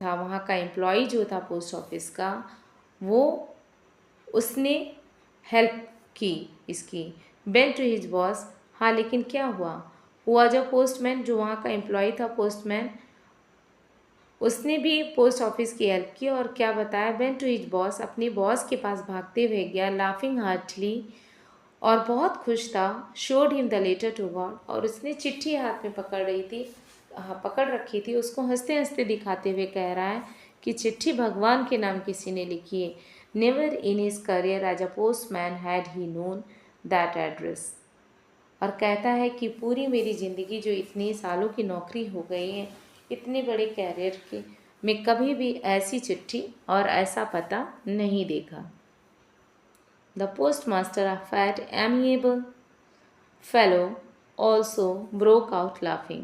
था, वहाँ का एम्प्लॉई जो था पोस्ट ऑफिस का, वो उसने हेल्प की इसकी। बेन टू हिज बॉस, हाँ लेकिन क्या हुआ जब पोस्टमैन, जो वहाँ का एम्प्लॉई था पोस्टमैन, उसने भी पोस्ट ऑफिस की हेल्प की और क्या बताया, बेन टू हिज बॉस, अपने बॉस के पास भागते हुए गया, लाफिंग हार्टली, और बहुत खुश था, showed him the letter to God, और उसने चिट्ठी हाथ में पकड़ रही थी, पकड़ रखी थी, उसको हंसते हंसते दिखाते हुए कह रहा है कि चिट्ठी भगवान के नाम किसी ने लिखी है। Never in his career as a postman had he known that address. और कहता है कि पूरी मेरी ज़िंदगी जो इतनी सालों की नौकरी हो गई है, इतने बड़े कैरियर की, मैं कभी भी ऐसी चिट्ठी और ऐसा पता नहीं देखा। The postmaster, a fat, amiable fellow, also broke out laughing.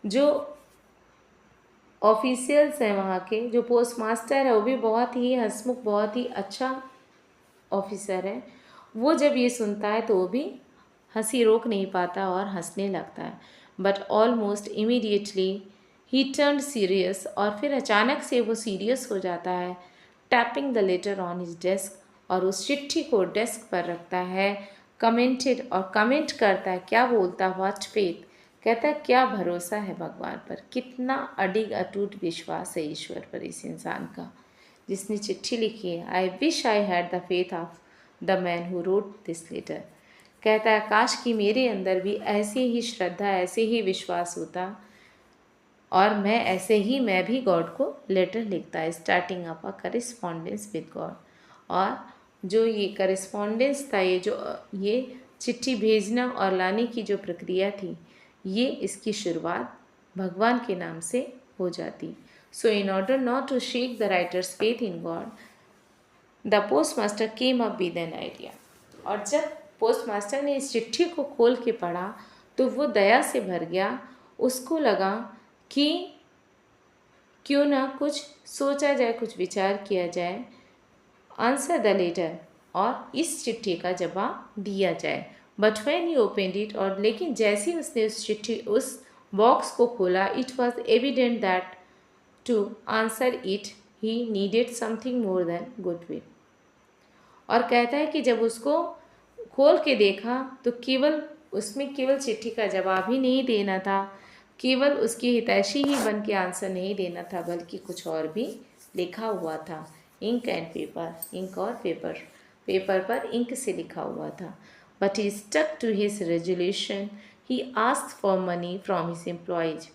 जो ऑफिशियल्स हैं वहाँ के, जो पोस्ट मास्टर है वो भी बहुत ही हंसमुख, बहुत ही अच्छा ऑफिसर है। वो जब ये सुनता है तो वो भी हंसी रोक नहीं पाता और हंसने लगता है। But almost immediately he turn serious, और फिर अचानक से वो सीरियस हो जाता है। Tapping the later on his desk, और उस चिट्ठी को डेस्क पर रखता है। कमेंटेड, और कमेंट करता है, क्या बोलता, व्हाट फेथ, कहता है क्या भरोसा है भगवान पर, कितना अडिग अटूट विश्वास है ईश्वर पर इस इंसान का जिसने चिट्ठी लिखी है। I wish I had the faith of the man who wrote this letter. कहता है काश कि मेरे अंदर भी ऐसी ही श्रद्धा, ऐसे ही विश्वास होता, और मैं भी गॉड को लेटर लिखता है, starting up a correspondence with God. और जो ये करिस्पॉन्डेंस था, ये चिट्ठी भेजना और लाने की जो प्रक्रिया थी, ये इसकी शुरुआत भगवान के नाम से हो जाती। So in order not to shake the writer's faith in God, the post master came up with an idea. और जब पोस्ट मास्टर ने इस चिट्ठी को खोल के पढ़ा तो वो दया से भर गया। उसको लगा कि क्यों ना कुछ सोचा जाए, कुछ विचार किया जाए, आंसर द लेटर, और इस चिट्ठी का जवाब दिया जाए। But when he opened it, और लेकिन जैसे ही उसने उस बॉक्स को खोला, it was evident that to answer it he needed something more than goodwill. और कहता है कि जब उसको खोल के देखा तो केवल चिट्ठी का जवाब ही नहीं देना था, केवल उसकी हितैषी ही बन के आंसर नहीं देना था, बल्कि कुछ और भी लिखा हुआ था। इंक एंड पेपर, इंक और पेपर, पेपर पर इंक से लिखा हुआ था। But he stuck to his resolution, he asked for money from his employees.